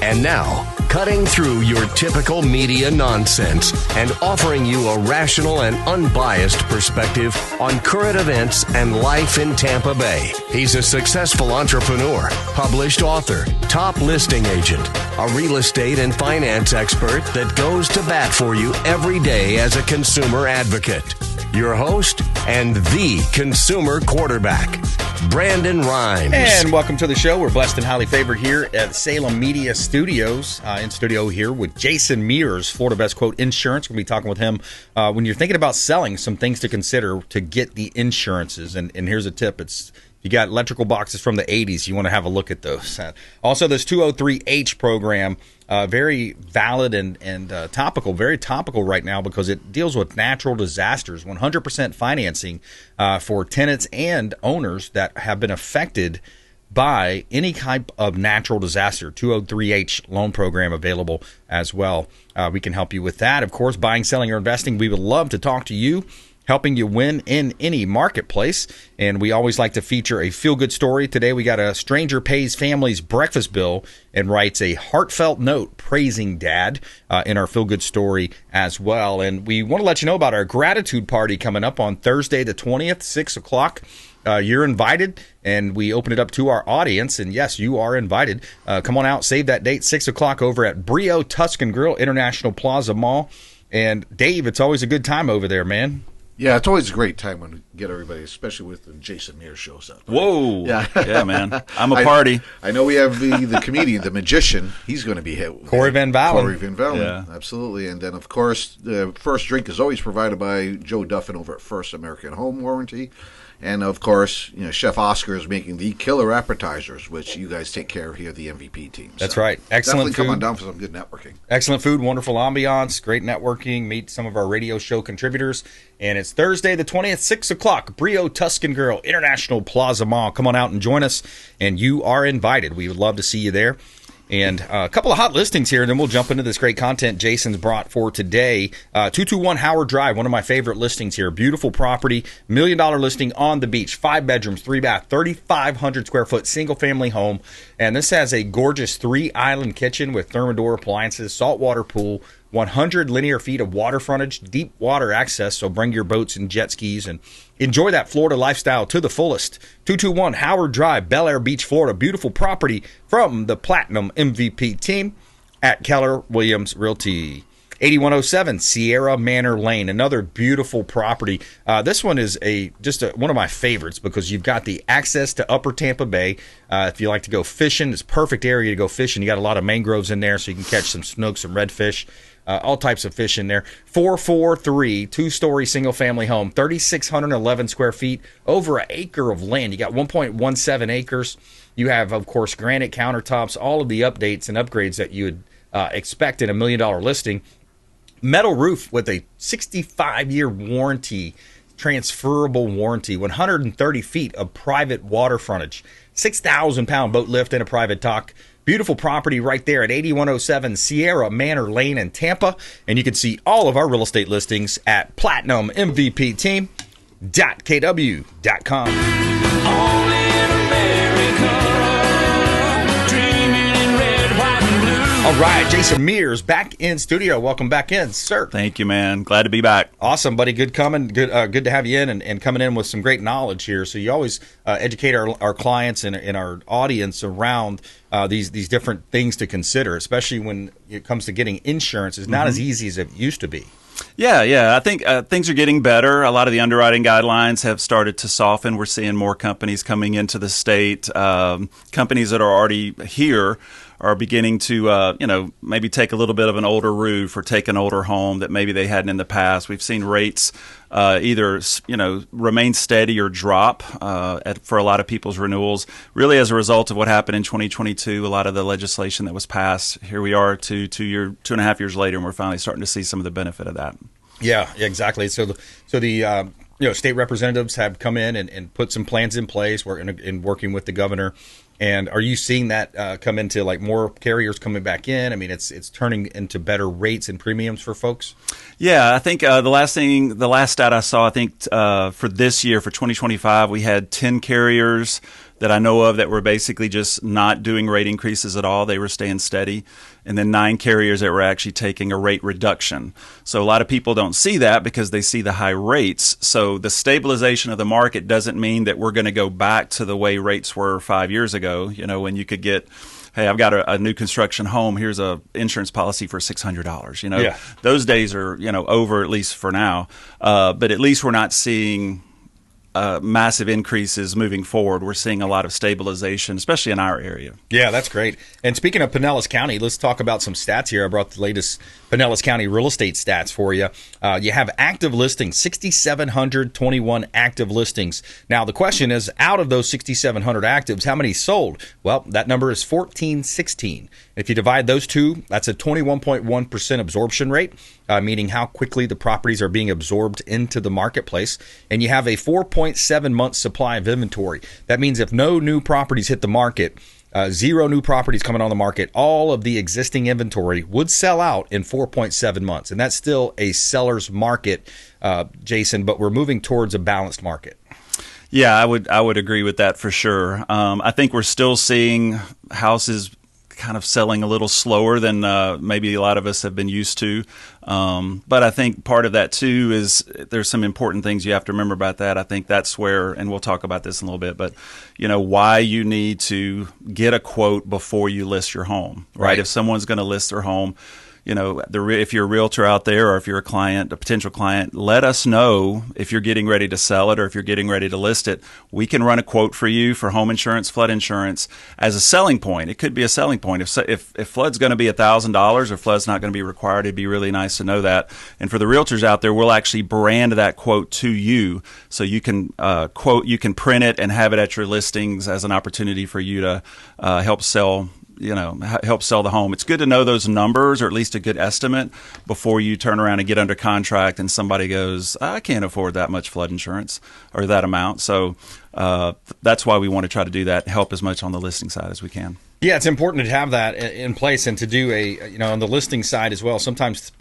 And now, cutting through your typical media nonsense and offering you a rational and unbiased perspective on current events and life in Tampa Bay. He's a successful entrepreneur, published author, top listing agent, a real estate and finance expert that goes to bat for you every day as a consumer advocate. Your host and the consumer quarterback, BRimes. And welcome to the show. We're blessed and highly favored here at Salem Media Studios. In studio here with Jason Mears, Florida Best Quote Insurance. We're going to be talking with him when you're thinking about selling, some things to consider to get the insurances. And here's a tip. You got electrical boxes from the 80s. You want to have a look at those. Also, this 203H program, very valid and topical, very topical right now because it deals with natural disasters, 100% financing for tenants and owners that have been affected by any type of natural disaster. 203H loan program available as well. We can help you with that. Of course, buying, selling, or investing, we would love to talk to you, helping you win in any marketplace. And we always like to feature a feel-good story. Today we got a stranger pays family's breakfast bill and writes a heartfelt note praising dad in our feel-good story as well. And we want to let you know about our gratitude party coming up on Thursday the 20th, 6 o'clock. You're invited, and we open it up to our audience. And yes, you are invited. Come on out, save that date, 6 o'clock over at BRimes Tuscan Grill, International Plaza Mall. And Dave, it's always a good time over there, man. Yeah, it's always a great time when we get everybody, especially with the Jason Mears shows up. Right? Whoa. Yeah, man. I'm a party. I know we have the comedian, the magician. He's going to be hit. Corey Van Valen. Corey Van Valen, absolutely. And then, of course, the first drink is always provided by Joe Duffin over at First American Home Warranty. And, of course, Chef Oscar is making the killer appetizers, which you guys take care of here, the MVP team. That's right. Excellent definitely food. Come on down for some good networking. Excellent food, wonderful ambiance, great networking. Meet some of our radio show contributors. And it's Thursday the 20th, 6 o'clock, BRimes Tuscan Grill, International Plaza Mall. Come on out and join us, and you are invited. We would love to see you there. And a couple of hot listings here, and then we'll jump into this great content Jason's brought for today. 221 Howard Drive, one of my favorite listings here. Beautiful property, $1 million listing on the beach. 5 bedrooms, 3 bath, 3,500 square foot single-family home. And this has a gorgeous 3-island kitchen with Thermador appliances, saltwater pool, 100 linear feet of water frontage, deep water access, so bring your boats and jet skis and enjoy that Florida lifestyle to the fullest. 221 Howard Drive, Bel Air Beach, Florida. Beautiful property from the Platinum MVP team at Keller Williams Realty. 8107 Sierra Manor Lane, another beautiful property. This one is one of my favorites because you've got the access to Upper Tampa Bay. If you like to go fishing, it's a perfect area to go fishing. You got a lot of mangroves in there, so you can catch some snook, some redfish. All types of fish in there. 443, 2-story single-family home, 3,611 square feet, over an acre of land. You got 1.17 acres. You have, of course, granite countertops, all of the updates and upgrades that you would expect in a $1 million listing. Metal roof with a 65-year warranty, transferable warranty, 130 feet of private water frontage, 6,000-pound boat lift and a private dock. Beautiful property right there at 8107 Sierra Manor Lane in Tampa. And you can see all of our real estate listings at platinummvpteam.kw.com. Only in America, dreaming in red, white, and blue. All right, Jason Mears back in studio. Welcome back in, sir. Thank you, man. Glad to be back. Awesome, buddy. Good coming. Good to have you in and coming in with some great knowledge here. So you always educate our clients and our audience around these different things to consider, especially when it comes to getting insurance. It's not as easy as it used to be. Yeah. I think things are getting better. A lot of the underwriting guidelines have started to soften. We're seeing more companies coming into the state. Companies that are already here are beginning to, maybe take a little bit of an older roof or take an older home that maybe they hadn't in the past. We've seen rates either, remain steady or drop for a lot of people's renewals, really as a result of what happened in 2022, a lot of the legislation that was passed. Here we are 2.5 years later, and we're finally starting to see some of the benefit of that. Yeah, exactly. So the state representatives have come in and put some plans in place. We're working with the governor. And are you seeing that come into like more carriers coming back in? I mean, it's turning into better rates and premiums for folks. Yeah, I think the last stat I saw, I think for this year, for 2025, we had 10 carriers that I know of that were basically just not doing rate increases at all. They were staying steady. And then 9 carriers that were actually taking a rate reduction. So a lot of people don't see that because they see the high rates. So the stabilization of the market doesn't mean that we're going to go back to the way rates were 5 years ago, when you could get, hey, I've got a new construction home. Here's a insurance policy for $600. Those days are, over, at least for now. But at least we're not seeing massive increases moving forward. We're seeing a lot of stabilization, especially in our area. Yeah, that's great. And speaking of Pinellas County, let's talk about some stats here. I brought the latest Pinellas County real estate stats for you. You have active listings, 6,721 active listings. Now, the question is, out of those 6,700 actives, how many sold? Well, that number is 1,416. If you divide those two, that's a 21.1% absorption rate, meaning how quickly the properties are being absorbed into the marketplace. And you have a 4.7 month supply of inventory. That means if no new properties hit the market, 0 new properties coming on the market, all of the existing inventory would sell out in 4.7 months. And that's still a seller's market, Jason, but we're moving towards a balanced market. Yeah, I would agree with that for sure. I think we're still seeing houses kind of selling a little slower than maybe a lot of us have been used to. But I think part of that too is there's some important things you have to remember about that. I think that's where, and we'll talk about this in a little bit, but why you need to get a quote before you list your home, right? If someone's going to list their home, if you're a realtor out there or if you're a potential client, let us know if you're getting ready to sell it or if you're getting ready to list it. We can run a quote for you for home insurance, flood insurance as a selling point. It could be a selling point. If flood's going to be $1,000 or flood's not going to be required, it'd be really nice to know that. And for the realtors out there, we'll actually brand that quote to you so you can you can print it and have it at your listings as an opportunity for you to help sell the home. It's good to know those numbers, or at least a good estimate, before you turn around and get under contract and somebody goes, I can't afford that much flood insurance or that amount. So that's why we want to try to do that, help as much on the listing side as we can. Yeah, it's important to have that in place and to do on the listing side as well. Sometimes,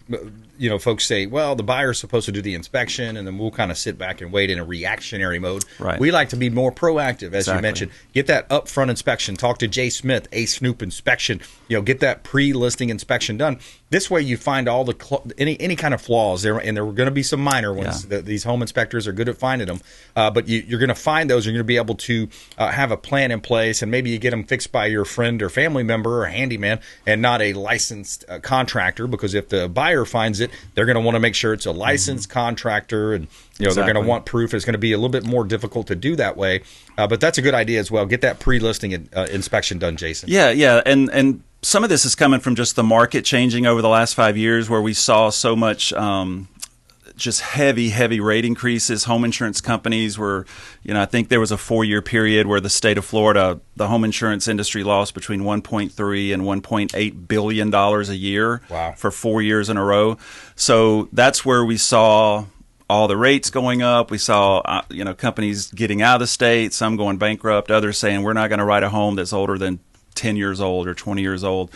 folks say, well, the buyer's supposed to do the inspection, and then we'll kind of sit back and wait in a reactionary mode. Right. We like to be more proactive, as you mentioned. Get that upfront inspection. Talk to Jay Smith, A Snoop Inspection. Get that pre-listing inspection done. This way, you find all the any kind of flaws there, and there are going to be some minor ones. Yeah. These home inspectors are good at finding them, but you're going to find those. You're going to be able to have a plan in place, and maybe you get them fixed by your friend or family member or handyman, and not a licensed contractor. Because if the buyer finds it, they're going to want to make sure it's a licensed contractor, and they're going to want proof. It's going to be a little bit more difficult to do that way, but that's a good idea as well. Get that pre-listing inspection done, Jason. Yeah, and some of this is coming from just the market changing over the last 5 years, where we saw so much just heavy rate increases. Home insurance companies were, I think there was a 4-year period where the state of Florida, the home insurance industry lost between $1.3 and $1.8 billion a year for 4 years in a row. So that's where we saw all the rates going up. We saw, companies getting out of the state, some going bankrupt, others saying we're not going to write a home that's older than 10 years old or 20 years old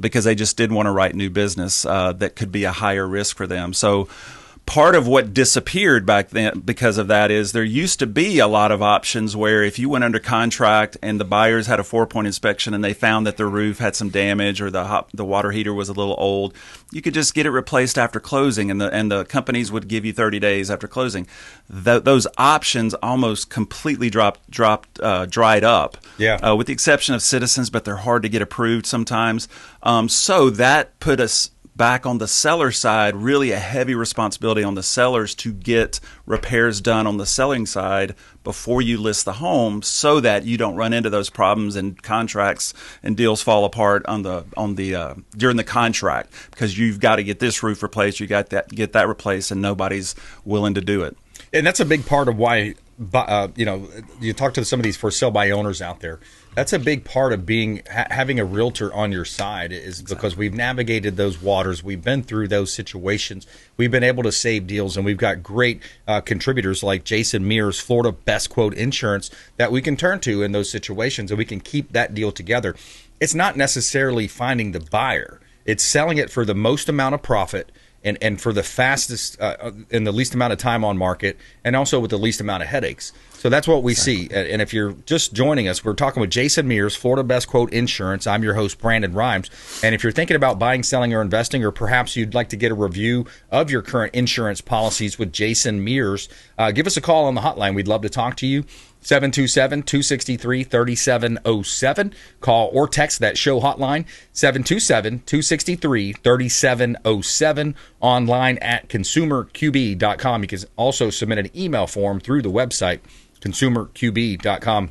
because they just didn't want to write new business that could be a higher risk for them. So part of what disappeared back then because of that is there used to be a lot of options where if you went under contract and the buyers had a 4-point inspection and they found that the roof had some damage or the water heater was a little old, you could just get it replaced after closing, and the companies would give you 30 days after closing. Those options almost completely dried up, with the exception of Citizens, but they're hard to get approved sometimes. So that put us back on the seller side, really a heavy responsibility on the sellers to get repairs done on the selling side before you list the home, so that you don't run into those problems and contracts and deals fall apart during the contract, because you've got to get this roof replaced, you got that get that replaced, and nobody's willing to do it. And that's a big part of why you talk to some of these for sale by owners out there. That's a big part of having a realtor on your side, is because we've navigated those waters. We've been through those situations. We've been able to save deals, and we've got great contributors like Jason Mears, Florida Best Quote Insurance, that we can turn to in those situations, and we can keep that deal together. It's not necessarily finding the buyer. It's selling it for the most amount of profit and for the fastest and the least amount of time on market, and also with the least amount of headaches. So that's what we see. And if you're just joining us, we're talking with Jason Mears, Florida Best Quote Insurance. I'm your host, Brandon Rimes. And if you're thinking about buying, selling, or investing, or perhaps you'd like to get a review of your current insurance policies with Jason Mears, give us a call on the hotline. We'd love to talk to you. 727-263-3707. Call or text that show hotline, 727-263-3707. Online at consumerqb.com. You can also submit an email form through the website, consumerqb.com.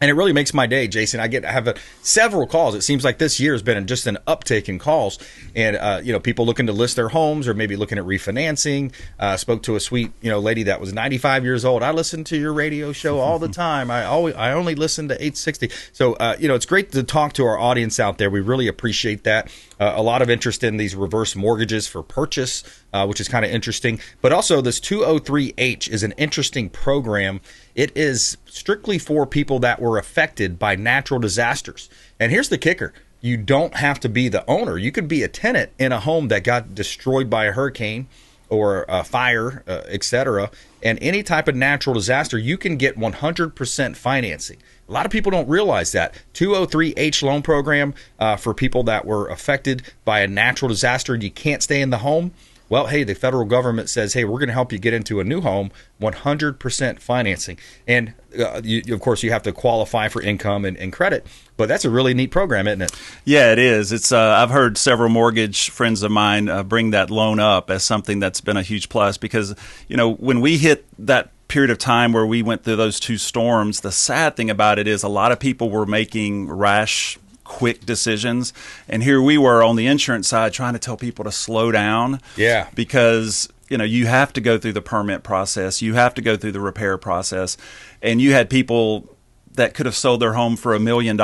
And it really makes my day, Jason. I have several calls. It seems like this year has been just an uptick in calls, and people looking to list their homes or maybe looking at refinancing. Spoke to a sweet lady that was 95 years old. I listen to your radio show all the time. I only listen to 860. So it's great to talk to our audience out there. We really appreciate that. A lot of interest in these reverse mortgages for purchase, which is kind of interesting. But also this 203H is an interesting program. It is strictly for people that were affected by natural disasters. And here's the kicker. You don't have to be the owner. You could be a tenant in a home that got destroyed by a hurricane or a fire, etc. And any type of natural disaster, you can get 100% financing. A lot of people don't realize that. 203H loan program for people that were affected by a natural disaster and you can't stay in the home. Well, hey, the federal government says, hey, we're going to help you get into a new home, 100% financing. And, of course, you have to qualify for income and credit. But that's a really neat program, isn't it? Yeah, it is. It's I've heard several mortgage friends of mine bring that loan up as something that's been a huge plus because, when we hit that period of time where we went through those two storms, the sad thing about it is a lot of people were making rash quick decisions, and here we were on the insurance side trying to tell people to slow down. Yeah, because you have to go through the permit process, you have to go through the repair process, and you had people that could have sold their home for $1 million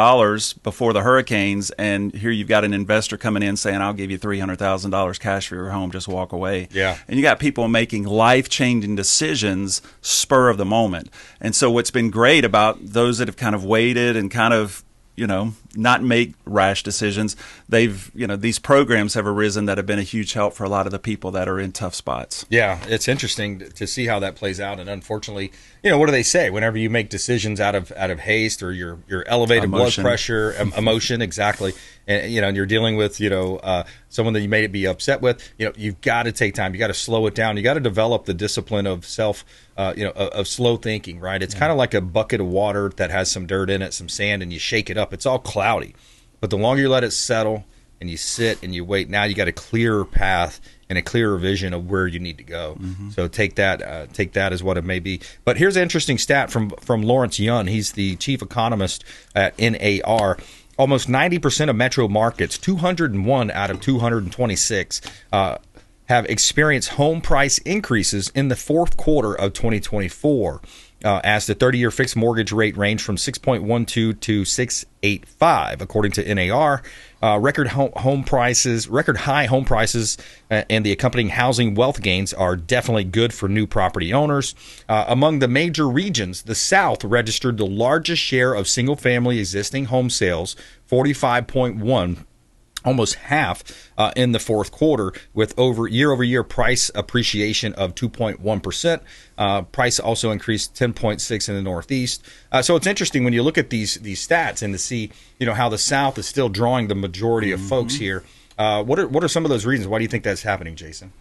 before the hurricanes, and here you've got an investor coming in saying, I'll give you $300,000 cash for your home, just walk away. Yeah. And you got people making life-changing decisions spur of the moment. And so what's been great about those that have kind of waited and kind of not make rash decisions, these programs have arisen that have been a huge help for a lot of the people that are in tough spots. Yeah, it's interesting to see how that plays out. And unfortunately, what do they say? Whenever you make decisions out of haste or your elevated Emotion. blood pressure, emotion, exactly, and you're dealing with someone that you may be upset with, you've got to take time. You got to slow it down. You got to develop the discipline of of slow thinking. Right? It's kind of like a bucket of water that has some dirt in it, some sand, and you shake it up. It's all cloudy, but the longer you let it settle and you sit and you wait, now you got a clearer path and a clearer vision of where you need to go. Mm-hmm. So take that as what it may be. But here's an interesting stat from Lawrence Yun. He's the chief economist at NAR. Almost 90% of metro markets, 201 out of 226, have experienced home price increases in the fourth quarter of 2024. As the 30-year fixed mortgage rate ranged from 6.12 to 6.85, according to NAR. Record high home prices, and the accompanying housing wealth gains are definitely good for new property owners. Among the major regions, the South registered the largest share of single-family existing home sales, 45.1%. Almost half in the fourth quarter, with year-over-year price appreciation of 2.1%. Price also increased 10.6% in the Northeast. So it's interesting when you look at these stats and to see how the South is still drawing the majority of folks here. What are some of those reasons? Why do you think that's happening, Jason?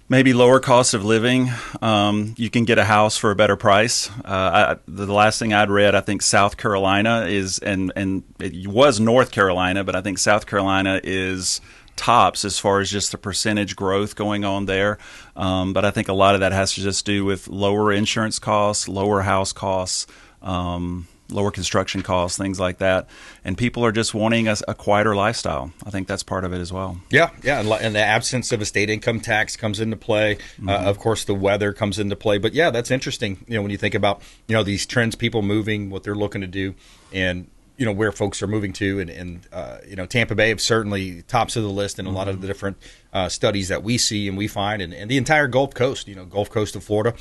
Maybe lower cost of living. You can get a house for a better price. The last thing I'd read, I think South Carolina is, and it was North Carolina, but I think South Carolina is tops as far as just the percentage growth going on there. But I think a lot of that has to just do with lower insurance costs, lower house costs, lower construction costs, things like that. And people are just wanting a quieter lifestyle. I think that's part of it as well. Yeah. And the absence of a state income tax comes into play. Mm-hmm. Of course, the weather comes into play. But, yeah, that's interesting, when you think about, these trends, people moving, what they're looking to do, and where folks are moving to, and Tampa Bay is certainly tops of the list in a lot of the different studies that we see and we find, and the entire Gulf Coast, Gulf Coast of Florida,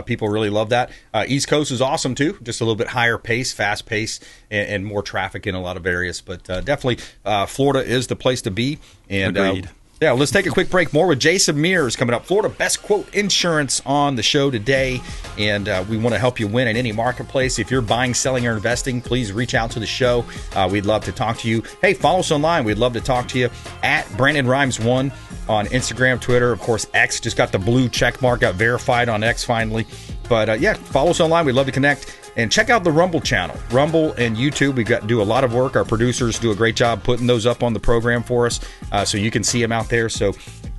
people really love that. East Coast is awesome too, just a little bit higher pace, fast pace, and more traffic in a lot of areas. But definitely, Florida is the place to be. And agreed. Yeah, let's take a quick break. More with Jason Mears coming up. Florida Best Quote Insurance on the show today. And we want to help you win in any marketplace. If you're buying, selling, or investing, please reach out to the show. We'd love to talk to you. Hey, follow us online. We'd love to talk to you at BrandonRimes1 on Instagram, Twitter. Of course, X just got the blue check mark, got verified on X finally. But yeah, follow us online. We'd love to connect. And check out the Rumble channel. Rumble and YouTube, we do a lot of work. Our producers do a great job putting those up on the program for us, so you can see them out there. So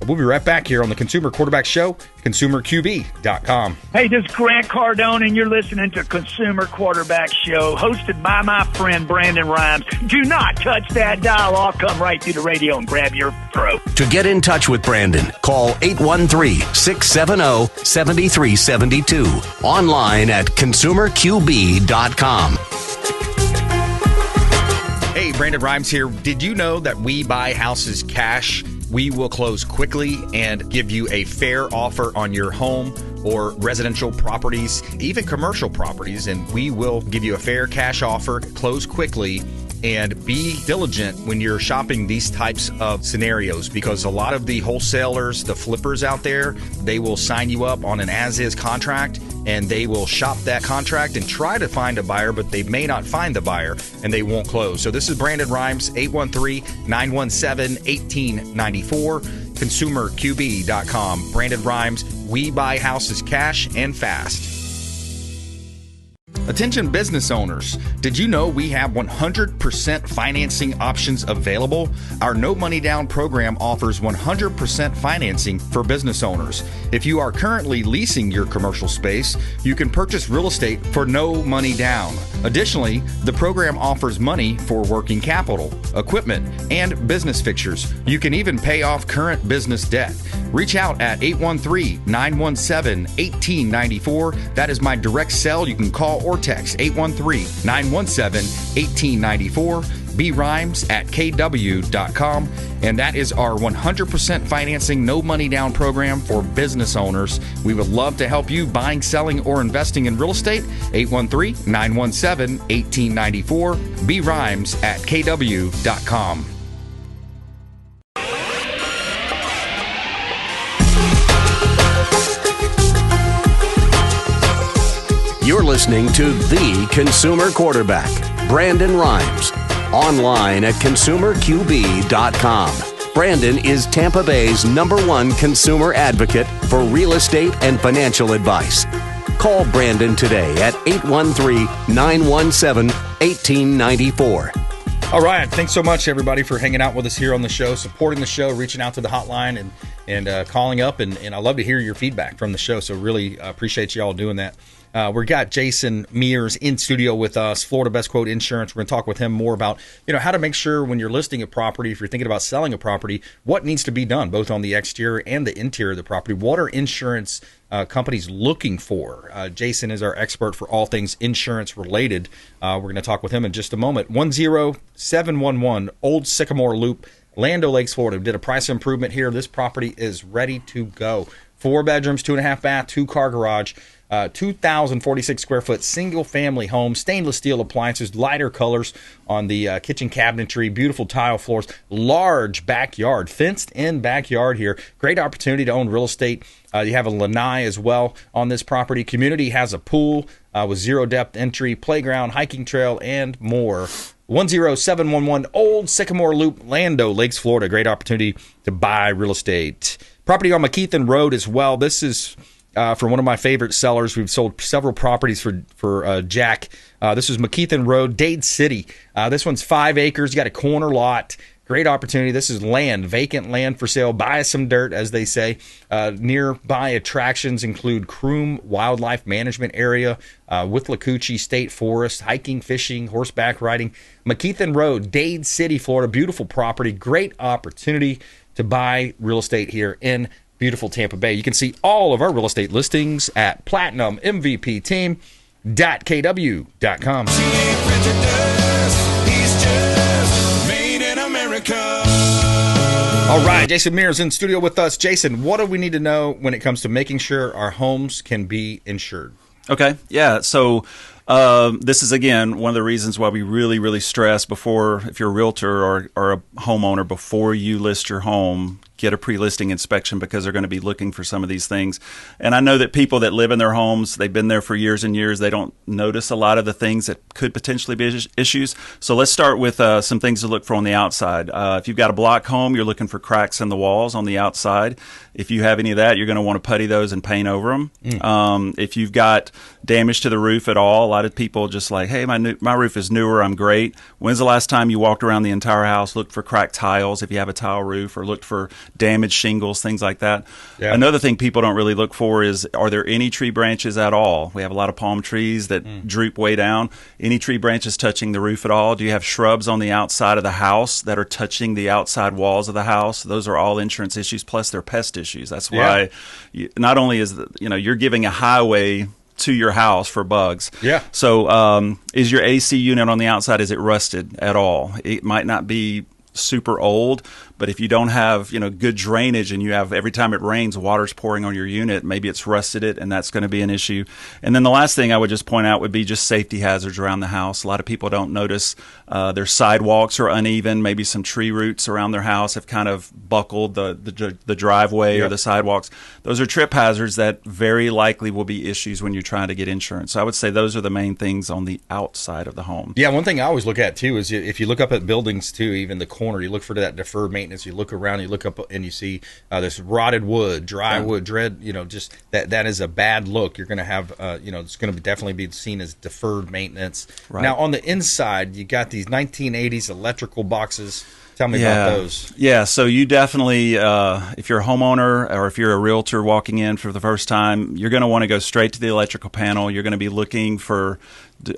we'll be right back here on the Consumer Quarterback Show, consumerqb.com. Hey, this is Grant Cardone, and you're listening to Consumer Quarterback Show, hosted by my friend Brandon Rimes. Do not touch that dial. I'll come right through the radio and grab your throat. To get in touch with Brandon, call 813-670-7372. Online at consumerqb.com. Hey, Brandon Rimes here. Did you know that we buy houses cash? We will close quickly and give you a fair offer on your home or residential properties, even commercial properties, and we will give you a fair cash offer, close quickly, and be diligent when you're shopping these types of scenarios, because a lot of the wholesalers, the flippers out there, they will sign you up on an as-is contract, and they will shop that contract and try to find a buyer, but they may not find the buyer, and they won't close. So this is Brandon Rimes, 813-917-1894, consumerqb.com. Brandon Rimes, we buy houses cash and fast. Attention business owners, did you know we have 100% financing options available? Our no money down program offers 100% financing for business owners. If you are currently leasing your commercial space, you can purchase real estate for no money down. Additionally, the program offers money for working capital, equipment, and business fixtures. You can even pay off current business debt. Reach out at 813-917-1894. That is my direct cell. You can call or text 813-917-1894. BRimes at kw.com. And that is our 100% financing, no money down program for business owners. We would love to help you buying, selling, or investing in real estate. 813-917-1894. BRimes at kw.com. You're listening to The Consumer Quarterback, Brandon Rimes. Online at consumerqb.com. Brandon is Tampa Bay's #1 consumer advocate for real estate and financial advice. Call Brandon today at 813-917-1894. All right. Thanks so much, everybody, for hanging out with us here on the show, supporting the show, reaching out to the hotline, and calling up. And I love to hear your feedback from the show. So really appreciate you all doing that. We've got Jason Mears in studio with us, Florida Best Quote Insurance. We're going to talk with him more about, how to make sure when you're listing a property, if you're thinking about selling a property, what needs to be done, both on the exterior and the interior of the property. What are insurance companies looking for? Jason is our expert for all things insurance related. We're going to talk with him in just a moment. 10711 Old Sycamore Loop, Land O'Lakes, Florida. We did a price improvement here. This property is ready to go. 4 bedrooms, 2.5 bath, 2-car garage. 2,046 square foot single family home, stainless steel appliances, lighter colors on the kitchen cabinetry, beautiful tile floors, large backyard, fenced in backyard here. Great opportunity to own real estate. You have a lanai as well on this property. Community has a pool with zero depth entry, playground, hiking trail, and more. 10711 Old Sycamore Loop, Land O'Lakes, Florida. Great opportunity to buy real estate. Property on McKeithen Road as well. This is for one of my favorite sellers. We've sold several properties for Jack. This is McKeithen Road, Dade City. This one's 5 acres. You got a corner lot. Great opportunity. This is land, vacant land for sale. Buy some dirt, as they say. Nearby attractions include Croom Wildlife Management Area, Withlacoochee State Forest, hiking, fishing, horseback riding. McKeithen Road, Dade City, Florida. Beautiful property. Great opportunity to buy real estate here in beautiful Tampa Bay. You can see all of our real estate listings at platinummvpteam.kw.com. He ain't prejudiced, he's just made in America. All right, Jason Mears in studio with us. Jason, what do we need to know when it comes to making sure our homes can be insured? Okay, yeah. So this is, again, one of the reasons why we really, really stress before, if you're a realtor or a homeowner, before you list your home, get a pre-listing inspection because they're going to be looking for some of these things. And I know that people that live in their homes, they've been there for years and years, they don't notice a lot of the things that could potentially be issues. So let's start with some things to look for on the outside. If you've got a block home, you're looking for cracks in the walls on the outside. If you have any of that, you're going to want to putty those and paint over them. If you've got damage to the roof at all, a lot of people just like, hey, my roof is newer, I'm great. When's the last time you walked around the entire house, looked for cracked tiles if you have a tile roof, or looked for damaged shingles, things like that? Yeah. Another thing people don't really look for is, are there any tree branches at all? We have a lot of palm trees that droop way down. Any tree branches touching the roof at all? Do you have shrubs on the outside of the house that are touching the outside walls of the house? Those are all insurance issues, plus they're pest issues. That's why not only is you're giving a highway to your house for bugs. Yeah. So is your AC unit on the outside, is it rusted at all? It might not be super old, but if you don't have good drainage and you have, every time it rains, water's pouring on your unit, maybe it's rusted it, and that's going to be an issue. And then the last thing I would just point out would be just safety hazards around the house. A lot of people don't notice their sidewalks are uneven. Maybe some tree roots around their house have kind of buckled the driveway or the sidewalks. Those are trip hazards that very likely will be issues when you're trying to get insurance. So I would say those are the main things on the outside of the home. Yeah, one thing I always look at too is if you look up at buildings too, even the corner, you look for that deferred maintenance. You look around, you look up, and you see this rotted wood, dry wood, just that is a bad look. You're going to have, it's going to definitely be seen as deferred maintenance. Right. Now, on the inside, you got these 1980s electrical boxes. Tell me about those. Yeah, so you definitely, if you're a homeowner or if you're a realtor walking in for the first time, you're going to want to go straight to the electrical panel. You're going to be looking for,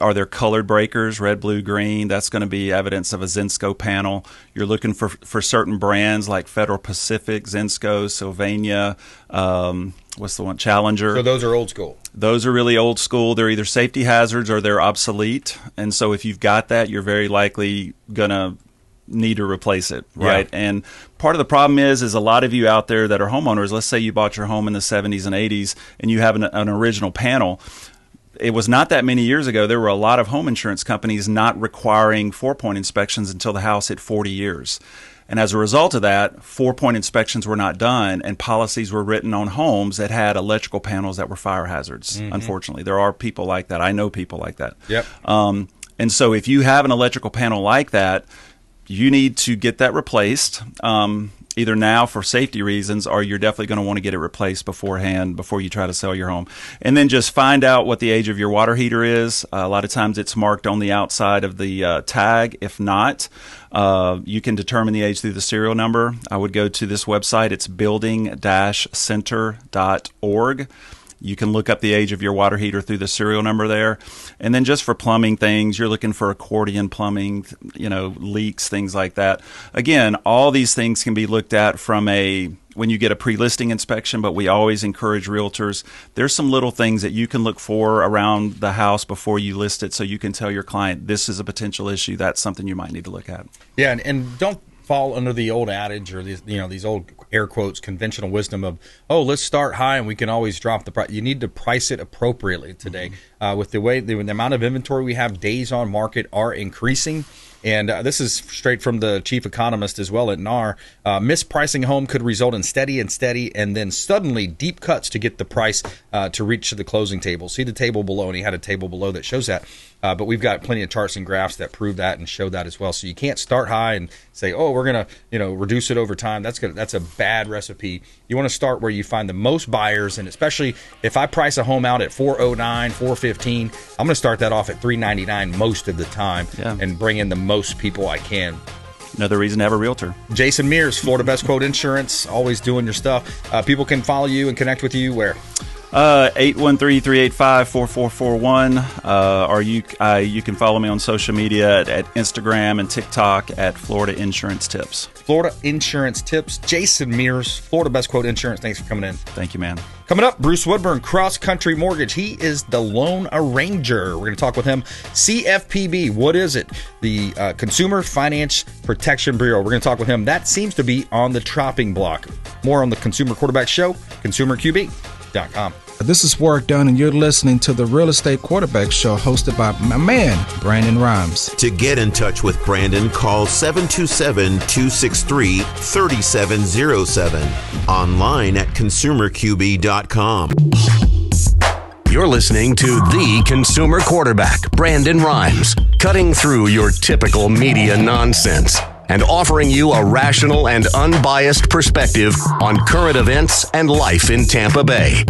are there colored breakers, red, blue, green? That's going to be evidence of a Zinsco panel. You're looking for certain brands like Federal Pacific, Zinsco, Sylvania, what's the one? Challenger. So those are old school. Those are really old school. They're either safety hazards or they're obsolete. And so if you've got that, you're very likely going to need to replace it, right? Yeah. And part of the problem is a lot of you out there that are homeowners, let's say you bought your home in the 70s and 80s and you have an original panel. It was not that many years ago, there were a lot of home insurance companies not requiring 4-point inspections until the house hit 40 years. And as a result of that, 4-point inspections were not done, and policies were written on homes that had electrical panels that were fire hazards. Mm-hmm. Unfortunately, there are people like that. I know people like that. Yep. And so if you have an electrical panel like that, you need to get that replaced, either now for safety reasons, or you're definitely going to want to get it replaced beforehand before you try to sell your home. And then just find out what the age of your water heater is. A lot of times it's marked on the outside of the tag. If not, you can determine the age through the serial number. I would go to this website. It's building-center.org. You can look up the age of your water heater through the serial number there. And then just for plumbing things, you're looking for accordion plumbing, leaks, things like that. Again, all these things can be looked at from when you get a pre-listing inspection, but we always encourage realtors, there's some little things that you can look for around the house before you list it so you can tell your client, this is a potential issue. That's something you might need to look at. Yeah, and don't fall under the old adage or these old air quotes conventional wisdom of, let's start high and we can always drop the price. You need to price it appropriately today. With the amount of inventory we have, days on market are increasing. And this is straight from the chief economist as well at NAR. Mispricing a home could result in steady and then suddenly deep cuts to get the price to reach the closing table. See the table below, and he had a table below that shows that. But we've got plenty of charts and graphs that prove that and show that as well. So you can't start high and say, we're going to reduce it over time. That's a bad recipe. You want to start where you find the most buyers, and especially if I price a home out at $409, $415, I'm going to start that off at $399 most of the time and bring in the most people I can. Another reason to have a realtor. Jason Mears, Florida Best Quote Insurance, always doing your stuff. People can follow you and connect with you where? 813-385-4441, or you can follow me on social media at Instagram and TikTok at Florida Insurance Tips. Florida Insurance Tips. Jason Mears, Florida Best Quote Insurance. Thanks for coming in. Thank you, man. Coming up, Bruce Woodburn, Cross Country Mortgage. He is the loan arranger. We're going to talk with him. CFPB, what is it? The Consumer Finance Protection Bureau. We're going to talk with him. That seems to be on the chopping block. More on the Consumer Quarterback Show, consumerqb.com. This is Warwick Dunn, and you're listening to the Real Estate Quarterback Show hosted by my man, Brandon Rhymes. To get in touch with Brandon, call 727-263-3707. Online at consumerqb.com. You're listening to the consumer quarterback, Brandon Rhymes, cutting through your typical media nonsense and offering you a rational and unbiased perspective on current events and life in Tampa Bay.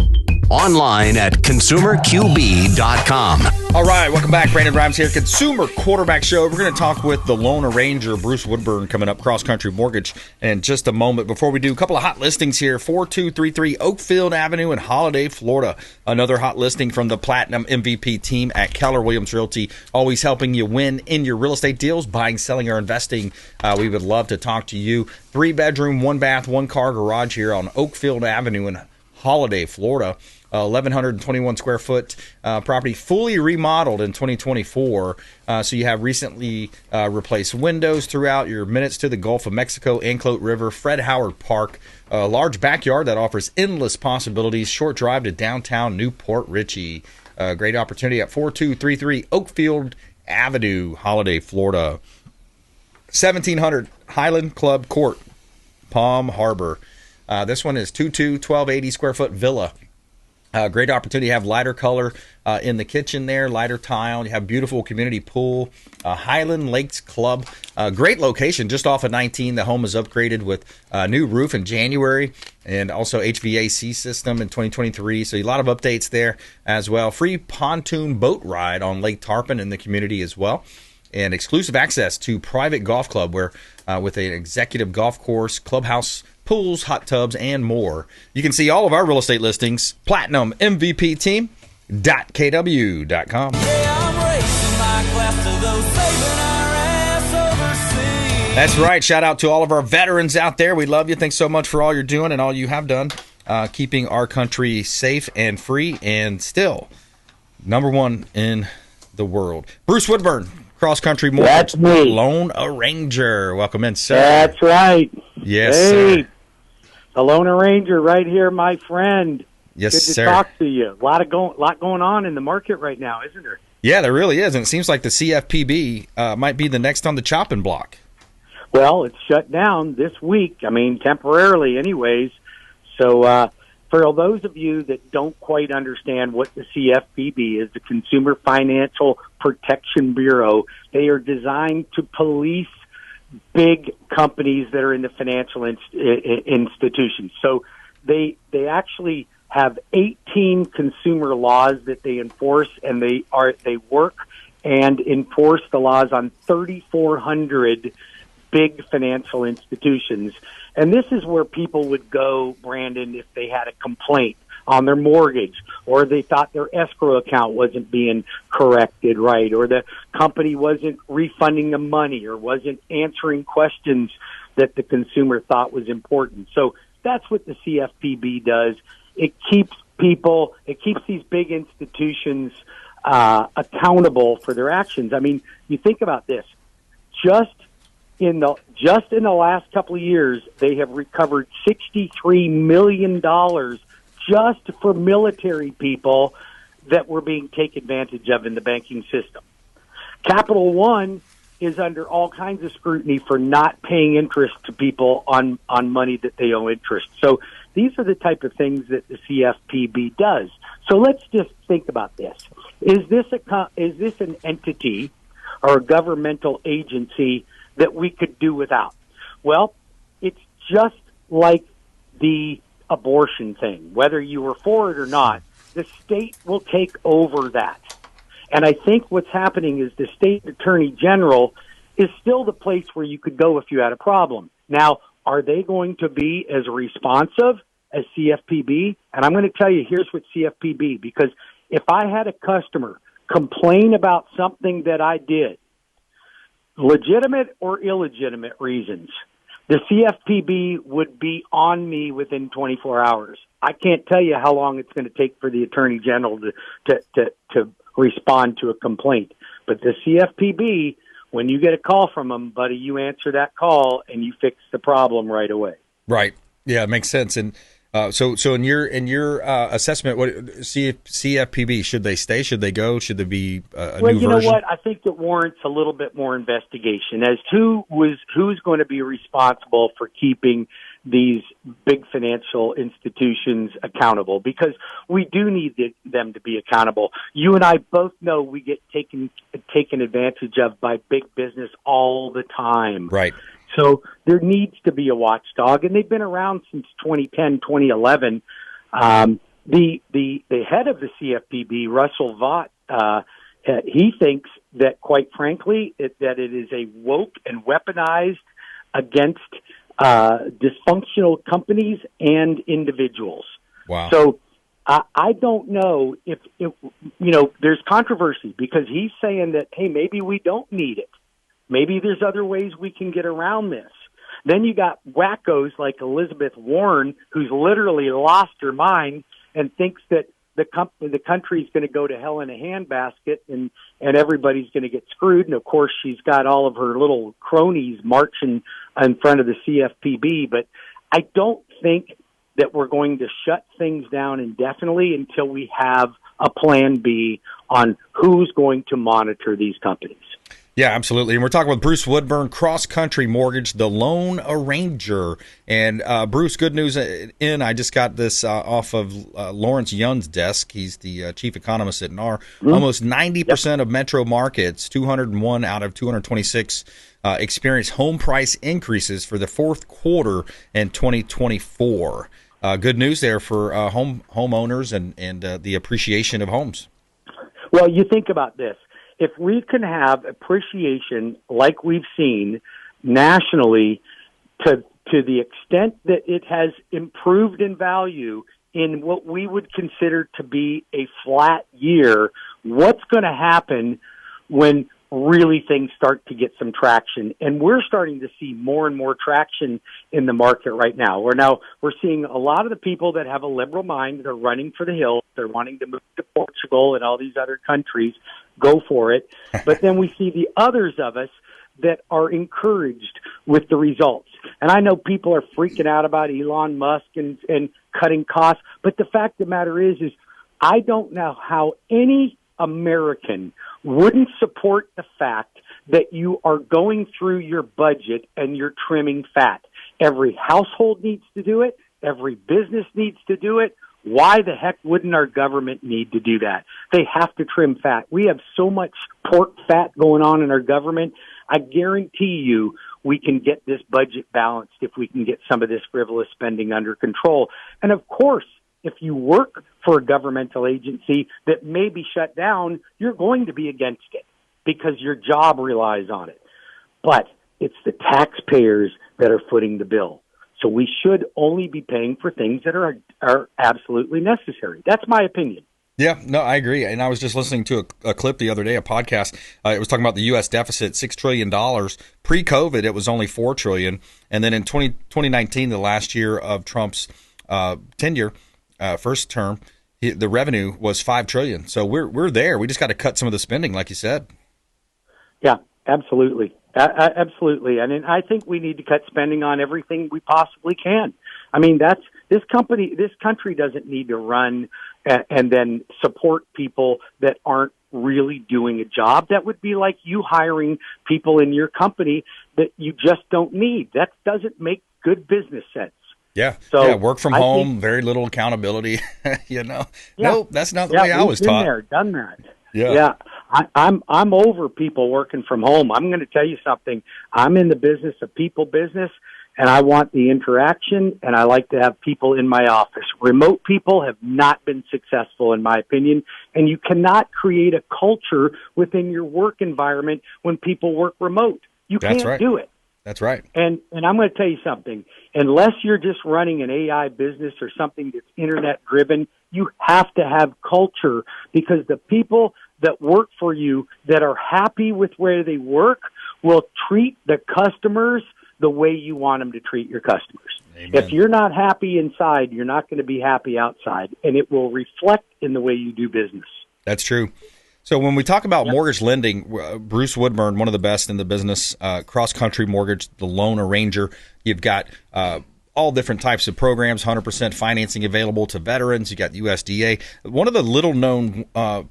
Online at consumerqb.com. All right, welcome back. Brandon Rhymes here, Consumer Quarterback Show. We're going to talk with the Lone Ranger, Bruce Woodburn, coming up, Cross Country Mortgage, in just a moment. Before we do, a couple of hot listings here. 4233 Oakfield Avenue in Holiday, Florida. Another hot listing from the Platinum MVP team at Keller Williams Realty, always helping you win in your real estate deals, buying, selling, or investing. We would love to talk to you. 3-bedroom, 1-bath, 1-car garage here on Oakfield Avenue in Holiday, Florida. 1,121 square foot property, fully remodeled in 2024. So you have recently replaced windows throughout, your minutes to the Gulf of Mexico, Anclote River, Fred Howard Park, a large backyard that offers endless possibilities, short drive to downtown Newport Richey. Great opportunity at 4233 Oakfield Avenue, Holiday, Florida. 1700 Highland Club Court, Palm Harbor. This one is 1280 square foot villa. Great opportunity to have lighter color in the kitchen there, lighter tile. You have beautiful community pool. Highland Lakes Club. Great location just off of 19. The home is upgraded with a new roof in January and also HVAC system in 2023. So a lot of updates there as well. Free pontoon boat ride on Lake Tarpon in the community as well. And exclusive access to private golf club where with an executive golf course, clubhouse, pools, hot tubs, and more. You can see all of our real estate listings, PlatinumMVPTeam.kw.com. That's right. Shout out to all of our veterans out there. We love you. Thanks so much for all you're doing and all you have done, keeping our country safe and free and still number one in the world. Bruce Woodburn, Cross Country Mortgage. That's me. Lone Ranger. Welcome in, sir. That's right. Yes, hey, sir. The Lone Ranger right here, my friend. Yes, Good sir. to talk to you. A lot going on in the market right now, isn't there? Yeah, there really is. And it seems like the CFPB might be the next on the chopping block. Well, it's shut down this week. I mean, temporarily anyways. So for those of you that don't quite understand what the CFPB is, the Consumer Financial Protection Bureau, they are designed to police big companies that are in the financial institutions. So they actually have 18 consumer laws that they enforce, and they work and enforce the laws on 3,400 big financial institutions. And this is where people would go, Brandon, if they had a complaint on their mortgage, or they thought their escrow account wasn't being corrected right, or the company wasn't refunding the money, or wasn't answering questions that the consumer thought was important. So that's what the CFPB does. It keeps these big institutions accountable for their actions. I mean, you think about this. Just in the last couple of years, they have recovered $63 million just for military people that were being taken advantage of in the banking system. Capital One is under all kinds of scrutiny for not paying interest to people on money that they owe interest. So these are the type of things that the CFPB does. So let's just think about this. Is this an entity or a governmental agency that we could do without? Well, it's just like the abortion thing. Whether you were for it or not, the state will take over that. And I think what's happening is the state attorney general is still the place where you could go if you had a problem. Now, are they going to be as responsive as CFPB? And I'm going to tell you, here's what CFPB, because if I had a customer complain about something that I did, legitimate or illegitimate reasons, the CFPB would be on me within 24 hours. I can't tell you how long it's going to take for the Attorney General to respond to a complaint. But the CFPB, when you get a call from them, buddy, you answer that call and you fix the problem right away. Right. Yeah, it makes sense. And So in your assessment, what CFPB, should they stay? Should they go? Should there be a new version? Well, you know what? I think it warrants a little bit more investigation as to who's going to be responsible for keeping these big financial institutions accountable, because we do need them to be accountable. You and I both know we get taken advantage of by big business all the time. Right. So there needs to be a watchdog, and they've been around since 2010, 2011. The head of the CFPB, Russell Vought, he thinks that, quite frankly, that it is a woke and weaponized against dysfunctional companies and individuals. Wow. So I don't know if there's controversy, because he's saying that, hey, maybe we don't need it. Maybe there's other ways we can get around this. Then you got wackos like Elizabeth Warren, who's literally lost her mind and thinks that the country's going to go to hell in a handbasket and everybody's going to get screwed. And of course, she's got all of her little cronies marching in front of the CFPB. But I don't think that we're going to shut things down indefinitely until we have a plan B on who's going to monitor these companies. Yeah, absolutely. And we're talking with Bruce Woodburn, Cross Country Mortgage, the loan arranger. And Bruce, good news I just got this off of Lawrence Young's desk. He's the chief economist at NAR. Mm-hmm. Almost 90% of metro markets, 201 out of 226, experience home price increases for the fourth quarter in 2024. Good news there for homeowners and the appreciation of homes. Well, you think about this. If we can have appreciation like we've seen nationally to the extent that it has improved in value in what we would consider to be a flat year, what's going to happen when really things start to get some traction? And we're starting to see more and more traction in the market right now. We're seeing a lot of the people that have a liberal mind, they're running for the hills. They're wanting to move to Portugal and all these other countries. Go for it. But then we see the others of us that are encouraged with the results. And I know people are freaking out about Elon Musk and cutting costs, but the fact of the matter is I don't know how any American wouldn't support the fact that you are going through your budget and you're trimming fat. Every household needs to do it. Every business needs to do it. Why the heck wouldn't our government need to do that? They have to trim fat. We have so much pork fat going on in our government. I guarantee you we can get this budget balanced if we can get some of this frivolous spending under control. And of course, if you work for a governmental agency that may be shut down, you're going to be against it because your job relies on it. But it's the taxpayers that are footing the bill. So we should only be paying for things that are absolutely necessary. That's my opinion. Yeah, no, I agree. And I was just listening to a clip the other day, a podcast. It was talking about the U.S. deficit, $6 trillion. Pre-COVID, it was only $4 trillion. And then in 2019, the last year of Trump's tenure, first term, the revenue was $5 trillion. So we're there. We just got to cut some of the spending, like you said. Yeah, absolutely. Absolutely. And I think we need to cut spending on everything we possibly can. I mean, this country doesn't need to run and then support people that aren't really doing a job. That would be like you hiring people in your company that you just don't need. That doesn't make good business sense. Yeah. So yeah, work from home, very little accountability. No, that's not the way I was taught. Been there, done that. Yeah. I'm over people working from home. I'm going to tell you something. I'm in the business of people business, and I want the interaction, and I like to have people in my office. Remote people have not been successful, in my opinion, and you cannot create a culture within your work environment when people work remote. You can't do it. That's right. And I'm going to tell you something. Unless you're just running an AI business or something that's internet-driven, you have to have culture, because the people that work for you that are happy with where they work will treat the customers the way you want them to treat your customers. Amen. If you're not happy inside, you're not going to be happy outside, and it will reflect in the way you do business. That's true. So when we talk about mortgage lending, Bruce Woodburn, one of the best in the business, Cross Country Mortgage, the loan arranger, you've got all different types of programs, 100% financing available to veterans. You got USDA. One of the little-known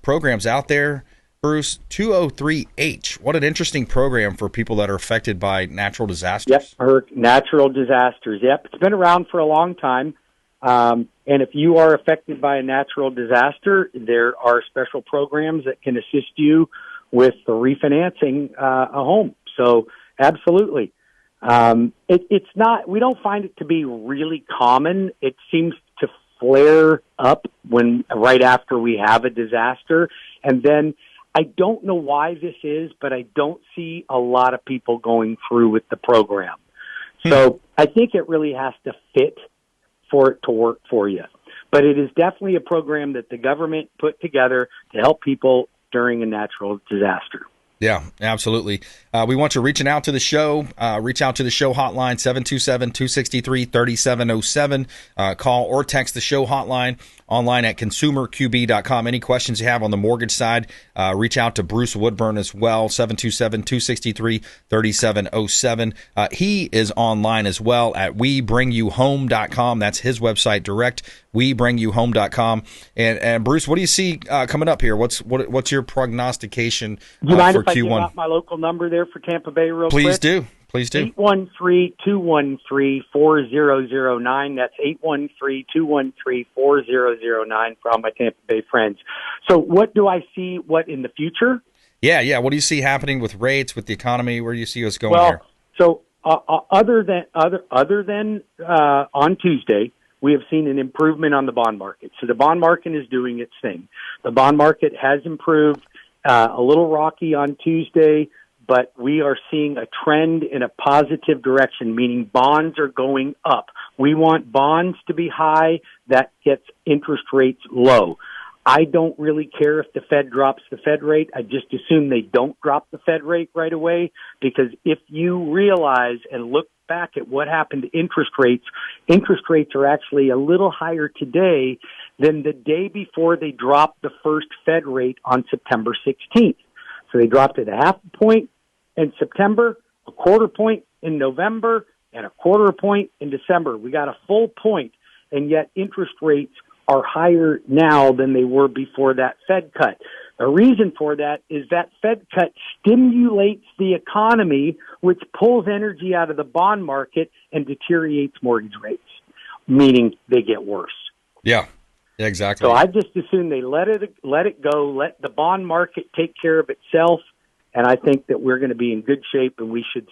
programs out there, Bruce, 203H. What an interesting program for people that are affected by natural disasters. Yep, or natural disasters. Yep, it's been around for a long time. And if you are affected by a natural disaster, there are special programs that can assist you with refinancing a home. So absolutely. It's not, we don't find it to be really common. It seems to flare up right after we have a disaster. And then I don't know why this is, but I don't see a lot of people going through with the program. So I think it really has to fit for it to work for you. But it is definitely a program that the government put together to help people during a natural disaster. Yeah, absolutely. We want you reaching out to the show. Reach out to the show hotline, 727-263-3707. Call or text the show hotline online at consumerqb.com. Any questions you have on the mortgage side, reach out to Bruce Woodburn as well, 727-263-3707. He is online as well at webringyouhome.com. That's his website direct, webringyouhome.com. And Bruce, what do you see coming up here? What's your prognostication you mind for if I Q1? give out my local number there for Tampa Bay real quick? Please do. 813-213-4009. That's 813-213-4009 for all my Tampa Bay friends. So what do I see in the future? Yeah. What do you see happening with rates, with the economy? Where do you see us going here? So other than on Tuesday, we have seen an improvement on the bond market. So the bond market is doing its thing. The bond market has improved, a little rocky on Tuesday, but we are seeing a trend in a positive direction, meaning bonds are going up. We want bonds to be high. That gets interest rates low. I don't really care if the Fed drops the Fed rate. I just assume they don't drop the Fed rate right away, because if you realize and look back at what happened to interest rates are actually a little higher today than the day before they dropped the first Fed rate on September 16th. So they dropped it a half a point in September, a quarter point in November, and a quarter point in December. We got a full point, and yet interest rates are higher now than they were before that Fed cut. The reason for that is that Fed cut stimulates the economy, which pulls energy out of the bond market and deteriorates mortgage rates, meaning they get worse. Yeah, exactly. So I just assume they let it go, let the bond market take care of itself, and I think that we're going to be in good shape, and we should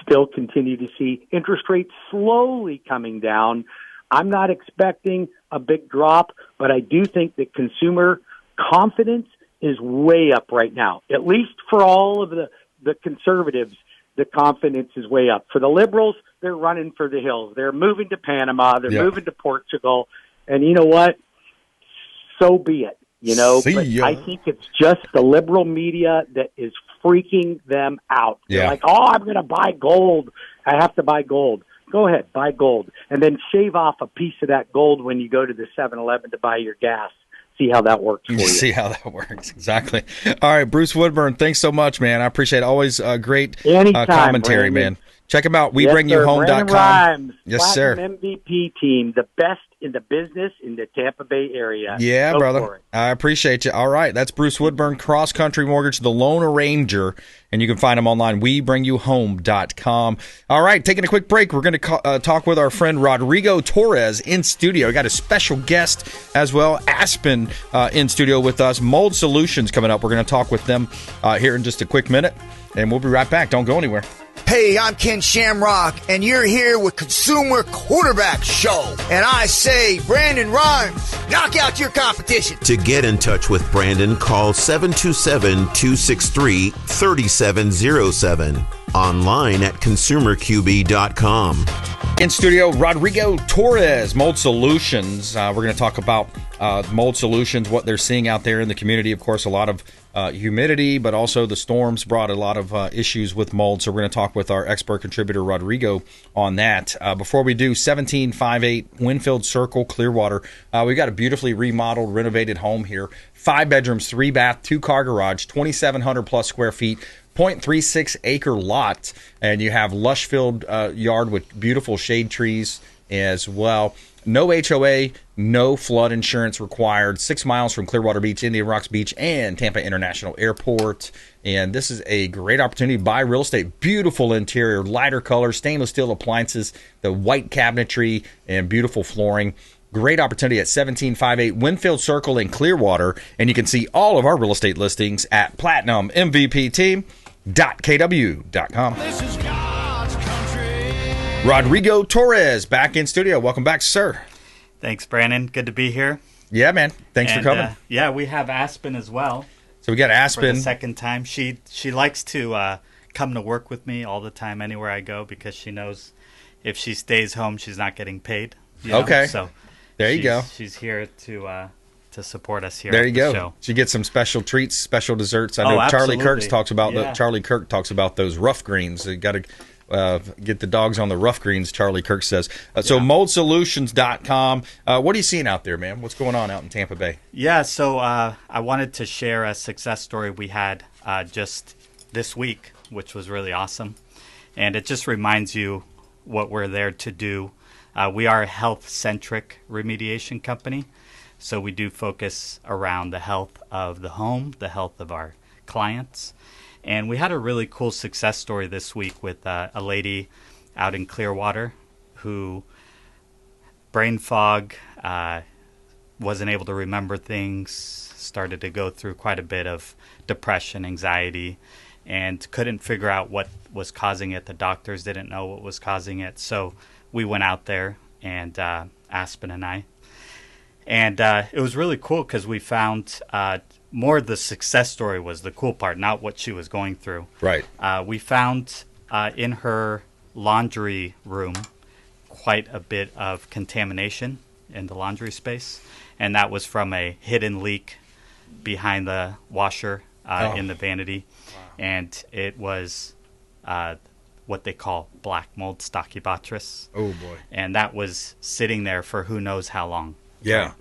still continue to see interest rates slowly coming down. I'm not expecting a big drop, but I do think that consumer confidence is way up right now. At least for all of the conservatives, the confidence is way up. For the liberals, they're running for the hills. They're moving to Panama. They're moving to Portugal. And you know what? So be it. I think it's just the liberal media that is freaking them out. They're like, I'm going to buy gold. I have to buy gold. Go ahead, buy gold. And then shave off a piece of that gold when you go to the 7-Eleven to buy your gas. See how that works for you. See how that works. Exactly. All right, Bruce Woodburn, thanks so much, man. I appreciate it. Always great commentary, Brandon. man. Check them out, webringyouhome.com. BRimes, yes, sir. MVP team, the best in the business in the Tampa Bay area. Yeah, Go brother. for it. I appreciate you. All right, that's Bruce Woodburn, Cross Country Mortgage, the Lone Arranger, and you can find him online, webringyouhome.com. All right, taking a quick break. We're going to talk with our friend Rodrigo Torre in studio. We got a special guest as well, Aspen, in studio with us. Mold Solutions coming up. We're going to talk with them here in just a quick minute, and we'll be right back. Don't go anywhere. Hey, I'm Ken Shamrock, and you're here with Consumer Quarterback Show. And I say, Brandon Rhymes, knock out your competition. To get in touch with Brandon, call 727-263-3707. Online at consumerqb.com. In studio, Rodrigo Torre, Mold Solutions. We're going to talk about Mold Solutions, what they're seeing out there in the community. Of course, a lot of humidity, but also the storms brought a lot of issues with mold. So we're going to talk with our expert contributor, Rodrigo, on that. Before we do, 1758 Winfield Circle, Clearwater. We've got a beautifully remodeled, renovated home here. 5 bedrooms, 3 bath, 2-car garage, 2,700 plus square feet. 0.36 acre lot, and you have lush filled yard with beautiful shade trees, as well. No HOA, no flood insurance required. 6 miles from Clearwater Beach, Indian Rocks Beach, and Tampa International Airport. And this is a great opportunity to buy real estate. Beautiful interior, lighter colors, stainless steel appliances, the white cabinetry, and beautiful flooring. Great opportunity at 1758 Winfield Circle in Clearwater. And you can see all of our real estate listings at platinummvpteam.kw.com. This is God's country. Rodrigo Torre back in studio. Welcome back, sir. Thanks, Brandon. Good to be here. Yeah, man. Thanks for coming. Yeah, we have Aspen as well. So we got Aspen. For the second time. She likes to come to work with me all the time anywhere I go because she knows if she stays home, she's not getting paid. Okay. So there you go. She's here to support us here. There you go. Show. She gets some special treats, special desserts. I know Charlie Kirk talks about Charlie Kirk talks about those rough greens. You got to get the dogs on the rough greens. Charlie Kirk says. So moldsolutions.com. What are you seeing out there, man? What's going on out in Tampa Bay? Yeah. So I wanted to share a success story we had just this week, which was really awesome, and it just reminds you what we're there to do. We are a health-centric remediation company, so we do focus around the health of the home, the health of our clients. And we had a really cool success story this week with a lady out in Clearwater who brain fog, wasn't able to remember things, started to go through quite a bit of depression, anxiety, and couldn't figure out what was causing it. The doctors didn't know what was causing it. So we went out there, and Aspen and I. And it was really cool because we found more the success story was the cool part, not what she was going through. Right. We found in her laundry room quite a bit of contamination in the laundry space, and that was from a hidden leak behind the washer in the vanity. Wow. And it was what they call black mold stachybotrys. Oh, boy. And that was sitting there for who knows how long. Yeah.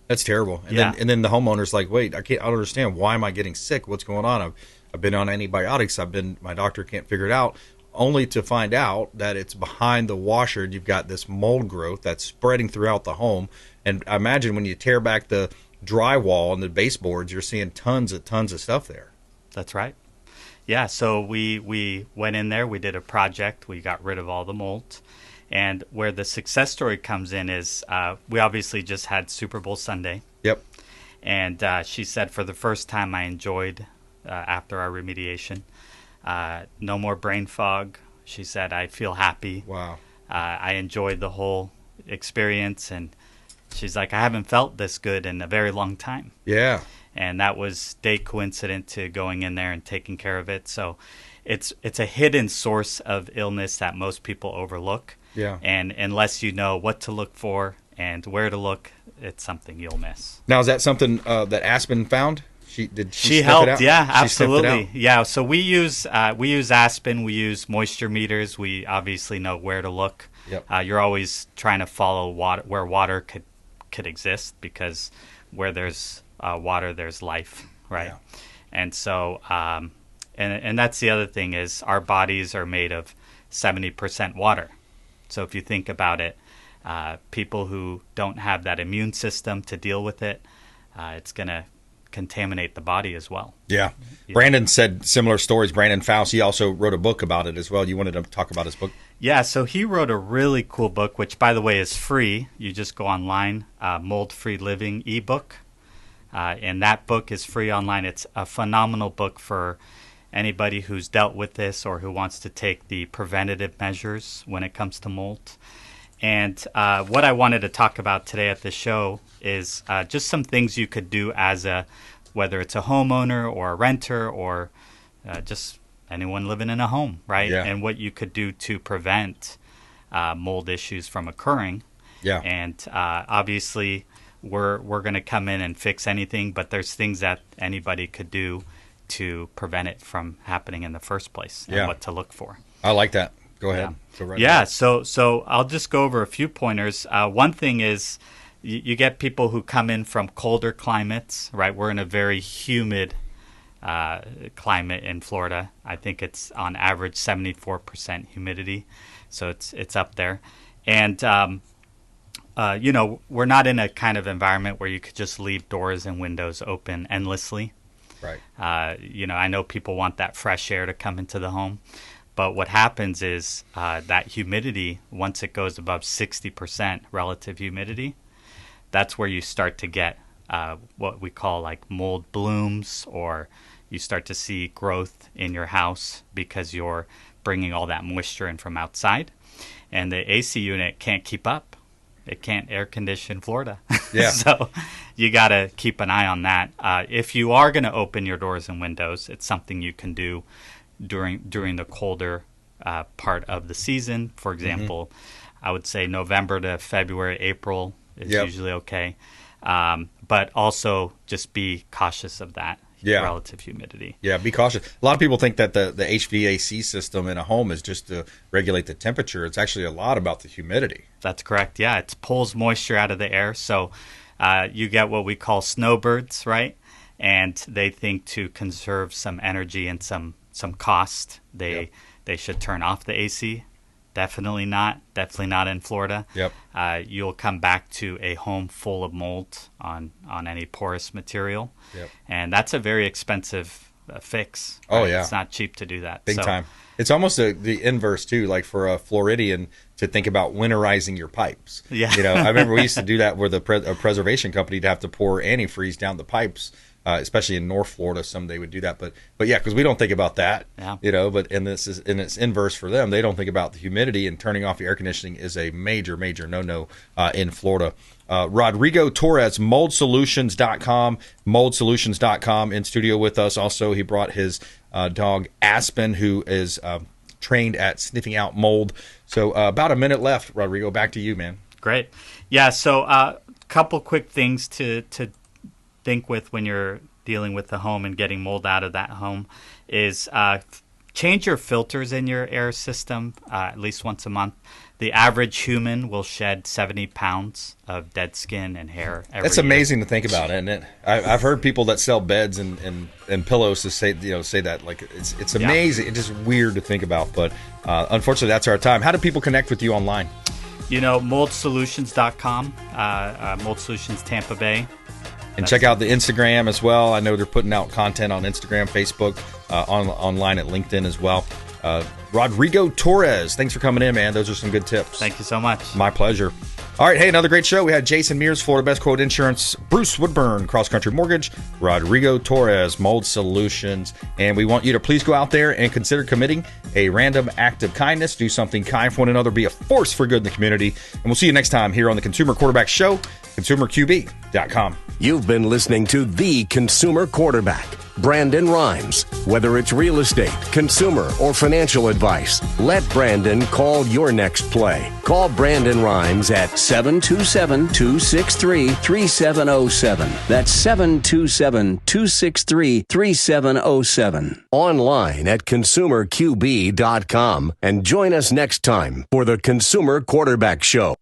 That's terrible. And then the homeowner's like, wait, I don't understand. Why am I getting sick? What's going on? I've been on antibiotics. My doctor can't figure it out, only to find out that it's behind the washer. And you've got this mold growth that's spreading throughout the home. And I imagine when you tear back the drywall and the baseboards, you're seeing tons of stuff there. That's right. Yeah, so we went in there. We did a project. We got rid of all the mold. And where the success story comes in is we obviously just had Super Bowl Sunday. Yep. And she said for the first time I enjoyed, after our remediation, no more brain fog. She said, I feel happy. Wow. I enjoyed the whole experience. And she's like, I haven't felt this good in a very long time. Yeah. And that was day coincident to going in there and taking care of it. So it's a hidden source of illness that most people overlook. Yeah. And unless you know what to look for and where to look, it's something you'll miss. Now, is that something that Aspen found? She helped. it out? Yeah, She absolutely. Yeah. So we use Aspen. We use moisture meters. We obviously know where to look. Yep. You're always trying to follow where water could exist, because where there's water, there's life, right? Yeah. And so, and that's the other thing is our bodies are made of 70% water. So if you think about it, people who don't have that immune system to deal with it, it's going to contaminate the body as well. Yeah. Brandon said similar stories. Brandon Faust, he also wrote a book about it as well. You wanted to talk about his book? Yeah, so he wrote a really cool book, which, by the way, is free. You just go online, Mold Free Living ebook. And that book is free online. It's a phenomenal book for anybody who's dealt with this or who wants to take the preventative measures when it comes to mold. And what I wanted to talk about today at the show is just some things you could do as whether it's a homeowner or a renter or just anyone living in a home, right? Yeah. And what you could do to prevent mold issues from occurring. Yeah. And obviously we're going to come in and fix anything, but there's things that anybody could do to prevent it from happening in the first place and what to look for. I like that. Go ahead. So I'll just go over a few pointers. One thing is you get people who come in from colder climates, right? We're in a very humid climate in Florida. I think it's on average 74% humidity, so it's up there. And we're not in a kind of environment where you could just leave doors and windows open endlessly. Right. I know people want that fresh air to come into the home. But what happens is that humidity, once it goes above 60% relative humidity, that's where you start to get what we call like mold blooms, or you start to see growth in your house because you're bringing all that moisture in from outside. And the AC unit can't keep up. It can't air condition Florida. Yeah. So you got to keep an eye on that. If you are going to open your doors and windows, it's something you can do during the colder part of the season. For example, I would say November to February, April is usually okay. But also just be cautious of that relative humidity. Yeah, be cautious. A lot of people think that the HVAC system in a home is just to regulate the temperature. It's actually a lot about the humidity. That's correct. Yeah, it pulls moisture out of the air. So you get what we call snowbirds, right? And they think to conserve some energy and some cost, they should turn off the AC. Definitely not in Florida. Yep. You'll come back to a home full of mold on any porous material. Yep. And that's a very expensive fix. Right? Oh yeah, it's not cheap to do that. Big time. It's almost the inverse too, like for a Floridian to think about winterizing your pipes. Yeah. I remember we used to do that with a preservation company to have to pour antifreeze down the pipes. Especially in North Florida, someday would do that, but yeah, because we don't think about that, But it's inverse for them. They don't think about the humidity, and turning off the air conditioning is a major no in Florida. Rodrigo Torre, moldsolutions.com, moldsolutions.com, in studio with us. Also, he brought his dog Aspen, who is trained at sniffing out mold. So about a minute left, Rodrigo. Back to you, man. Great. Yeah. So a couple quick things to think with when you're dealing with the home and getting mold out of that home is change your filters in your air system at least once a month. The average human will shed 70 pounds of dead skin and hair every That's amazing to think about, isn't it? I've heard people that sell beds and pillows to say that, like, it's amazing. It's just weird to think about, but unfortunately that's our time. How do people connect with you online? moldsolutions.com, Mold Solutions Tampa Bay. And check out the Instagram as well. I know they're putting out content on Instagram, Facebook, online at LinkedIn as well. Rodrigo Torre, thanks for coming in, man. Those are some good tips. Thank you so much. My pleasure. All right, hey, another great show. We had Jason Mears, Florida Best Quote Insurance, Bruce Woodburn, Cross Country Mortgage, Rodrigo Torres, Mold Solutions. And we want you to please go out there and consider committing a random act of kindness. Do something kind for one another. Be a force for good in the community. And we'll see you next time here on the Consumer Quarterback Show, consumerqb.com. You've been listening to The Consumer Quarterback, Brandon Rimes. Whether it's real estate, consumer, or financial advice, let Brandon call your next play. Call Brandon Rimes at 727-263-3707. That's 727-263-3707. Online at consumerqb.com. And join us next time for the Consumer Quarterback Show.